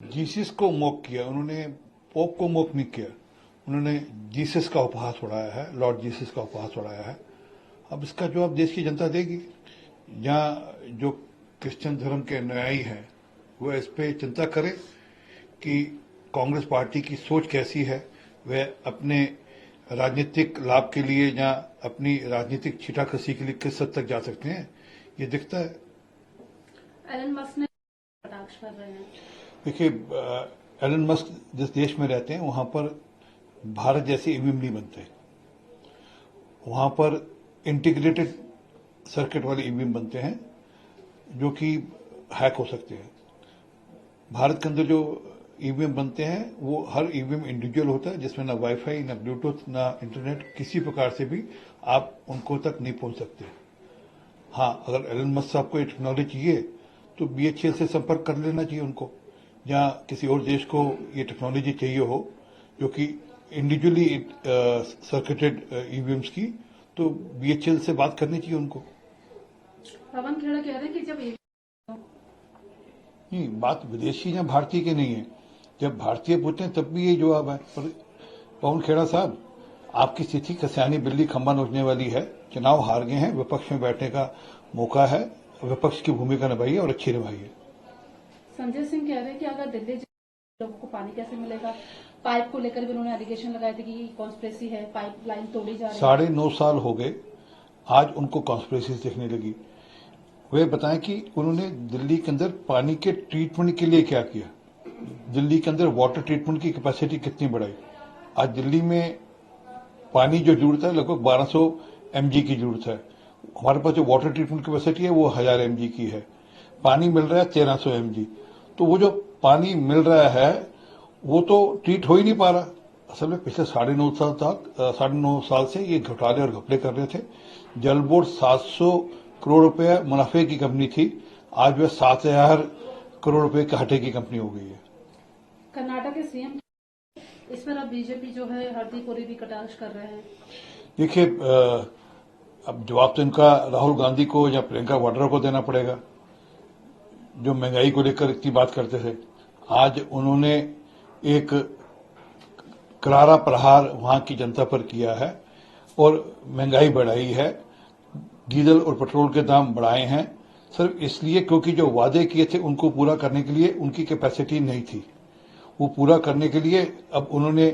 Jesus को mock किया उन्होंने, पोप को मॉक नहीं किया। उन्होंने जीसस का उपहास उड़ाया है, लॉर्ड जीसस का उपहास उड़ाया है। अब इसका जवाब देश की जनता देगी। जहाँ जो क्रिश्चियन धर्म के अनुयायी हैं वह इस पे चिंता करें कि कांग्रेस पार्टी की सोच कैसी है। वह अपने राजनीतिक लाभ के लिए या अपनी राजनीतिक छीटाकशी के लिए किस हद तक जा सकते हैं, ये दिखता है। एलन मस्क ने कटाक्ष कर रहे हैं। देखिए, एलन मस्क जिस देश में रहते हैं वहां पर भारत जैसे ईवीएम नहीं बनते। वहां पर इंटीग्रेटेड सर्किट वाले ईवीएम बनते हैं जो कि हैक हो सकते हैं। भारत के अंदर जो ईवीएम बनते हैं वो हर ईवीएम इंडिविजुअल होता है, जिसमें ना वाईफाई, ना ब्लूटूथ, ना इंटरनेट, किसी प्रकार से भी आप उनको तक नहीं पहुंच सकते। हाँ, अगर एलन मस्क साहब को ये टेक्नोलॉजी चाहिए तो बीएचईएल से संपर्क कर लेना चाहिए उनको। या किसी और देश को ये टेक्नोलॉजी चाहिए हो जो कि इंडिविजुअली सर्किटेड ईवीएम्स की, तो बीएचईएल से बात करनी चाहिए उनको। पवन खेड़ा कह रहे हैं कि जब नहीं, बात विदेशी या भारतीय की नहीं है। जब भारतीय पूछते हैं तब भी ये जवाब है। पर पवन खेड़ा साहब, आपकी स्थिति कस्यानी बिल्ली खंबा नोचने वाली है। चुनाव हार गए हैं, विपक्ष में बैठने का मौका है, विपक्ष की भूमिका निभाइए और अच्छी निभाइए। संजय सिंह कह रहे हैं कि अगर दिल्ली लोगों को पानी कैसे मिलेगा। पाइप को लेकर भी उन्होंने एलिगेशन लगाए थे कि कॉन्स्पिरेसी है, पाइपलाइन तोड़ी जा रही है। 9.5 साल हो गए, आज उनको कॉन्स्पिरेसी दिखने लगी। वे बताएं कि उन्होंने दिल्ली के अंदर पानी के ट्रीटमेंट के लिए क्या किया, दिल्ली के अंदर वाटर ट्रीटमेंट की कैपेसिटी कितनी बढ़ाई। आज दिल्ली में पानी जो जरूरत है लगभग 1200 mg की जरूरत है। हमारे पास जो वाटर ट्रीटमेंट कैपेसिटी है वो 1000 mg की है। पानी मिल रहा है 1300 mg। तो वो जो पानी मिल रहा है वो तो ट्रीट हो ही नहीं पा रहा। असल में पिछले 9.5 साल से ये घोटाले और घपले कर रहे थे। जल बोर्ड 700 करोड़ रुपए मुनाफे की कंपनी थी, आज वह 7000 करोड़ रुपए घाटे की कंपनी हो गई है। कर्नाटक के सीएम इस पर अब बीजेपी जो है हरदीप पुरी भी कटाक्ष कर रहे हैं। देखिए, अब जवाब तो इनका राहुल गांधी को या प्रियंका वाड्रा को देना पड़ेगा, जो महंगाई को लेकर इतनी बात करते थे। आज उन्होंने एक करारा प्रहार वहां की जनता पर किया है और महंगाई बढ़ाई है। डीजल और पेट्रोल के दाम बढ़ाए हैं सिर्फ इसलिए क्योंकि जो वादे किए थे उनको पूरा करने के लिए उनकी कैपेसिटी नहीं थी। वो पूरा करने के लिए अब उन्होंने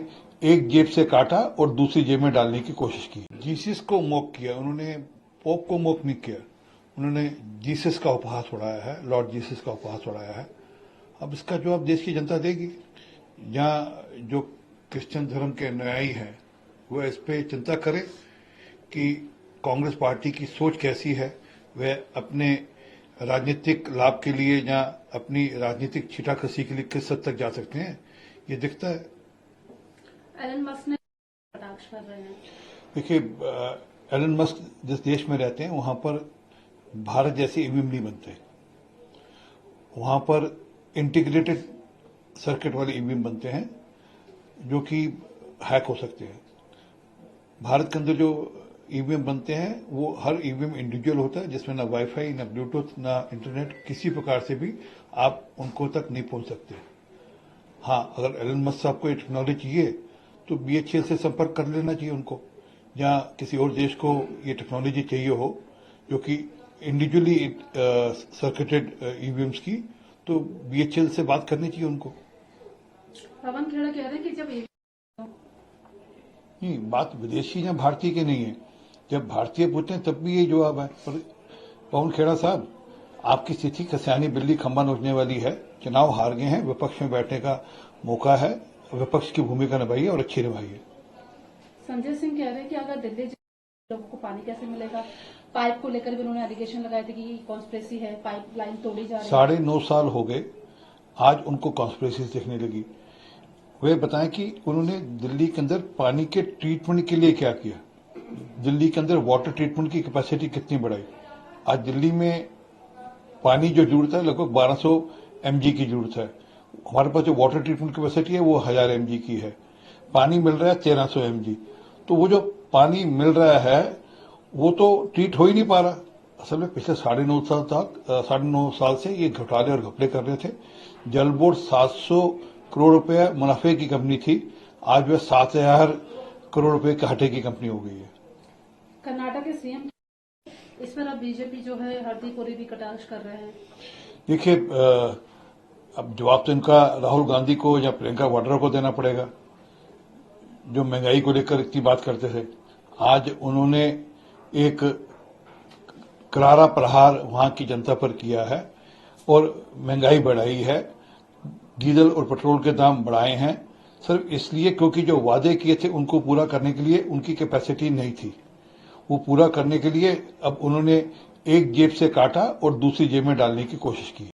एक जेब से काटा और दूसरी जेब में डालने की कोशिश की। जीसस को मॉक किया उन्होंने, पोप को मॉक नहीं किया। उन्होंने जीसस का उपहास उड़ाया है, लॉर्ड जीसस का उपहास उड़ाया है। अब इसका जवाब देश की जनता देगी। जहाँ जो क्रिश्चियन धर्म के अनुयायी हैं वह इस पे चिंता करें कि कांग्रेस पार्टी की सोच कैसी है। वह अपने राजनीतिक लाभ के लिए या अपनी राजनीतिक छीटाकशी के लिए किस हद तक जा सकते हैं, ये दिखता है। एलन मस्क ने कटाक्ष कर रहे हैं। देखिए, एलन मस्क जिस देश में रहते हैं वहां पर भारत जैसे ईवीएम नहीं बनते। वहां पर इंटीग्रेटेड सर्किट वाले ईवीएम बनते हैं जो कि हैक हो सकते हैं। भारत के अंदर जो ईवीएम बनते हैं वो हर ईवीएम इंडिविजुअल होता है, जिसमें ना वाईफाई, ना ब्लूटूथ, ना इंटरनेट, किसी प्रकार से भी आप उनको तक नहीं पहुंच सकते। हाँ, अगर एलन मस्क साहब को ये टेक्नोलॉजी चाहिए तो बीएचईएल से संपर्क कर लेना चाहिए उनको। या किसी और देश को ये टेक्नोलॉजी चाहिए हो जो कि इंडिविजुअली सर्किटेड ईवीएम्स की, तो बीएचईएल से बात करनी चाहिए उनको। पवन खेड़ा कह रहे हैं कि जब नहीं, बात विदेशी या भारतीय की नहीं है। जब भारतीय पूछते हैं तब भी ये जवाब है। पर पवन खेड़ा साहब, आपकी स्थिति कस्यानी बिल्ली खंबा नोचने वाली है। चुनाव हार गए हैं, विपक्ष में बैठने का मौका है, विपक्ष की भूमिका निभाइए और अच्छी निभाइए। संजय सिंह कह रहे हैं कि अगर दिल्ली लोगों को पानी कैसे मिलेगा। पाइप को लेकर भी उन्होंने एलिगेशन लगाए थे कि कॉन्स्पिरेसी है, पाइपलाइन तोड़ी जा रही है। 9.5 साल हो गए, आज उनको कॉन्स्पिरेसी दिखने लगी। वे बताएं कि उन्होंने दिल्ली के अंदर पानी के ट्रीटमेंट के लिए क्या किया, दिल्ली के अंदर वाटर ट्रीटमेंट की कैपेसिटी कितनी बढ़ाई। आज दिल्ली में पानी जो जरूरत है लगभग 1200 mg की जरूरत है। हमारे पास जो वाटर ट्रीटमेंट कैपेसिटी है वो 1000 mg की है। पानी मिल रहा है 1300 mg। तो वो जो पानी मिल रहा है वो तो ट्रीट हो ही नहीं पा रहा। असल में पिछले 9.5 साल से ये घोटाले और घपले कर रहे थे। जल बोर्ड 700 करोड़ रुपए मुनाफे की कंपनी थी, आज वह 7,000 करोड़ रुपए घाटे की कंपनी हो गई है। कर्नाटक के सीएम इस पर अब बीजेपी जो है हरदीप पुरी भी कटाक्ष कर रहे हैं। देखिए, अब जवाब तो इनका राहुल गांधी को या प्रियंका वाड्रा को देना पड़ेगा, जो महंगाई को लेकर इतनी बात करते थे। आज उन्होंने एक करारा प्रहार वहां की जनता पर किया है और महंगाई बढ़ाई है, डीजल और पेट्रोल के दाम बढ़ाए हैं, सिर्फ इसलिए क्योंकि जो वादे किए थे उनको पूरा करने के लिए उनकी कैपेसिटी नहीं थी। वो पूरा करने के लिए अब उन्होंने एक जेब से काटा और दूसरी जेब में डालने की कोशिश की।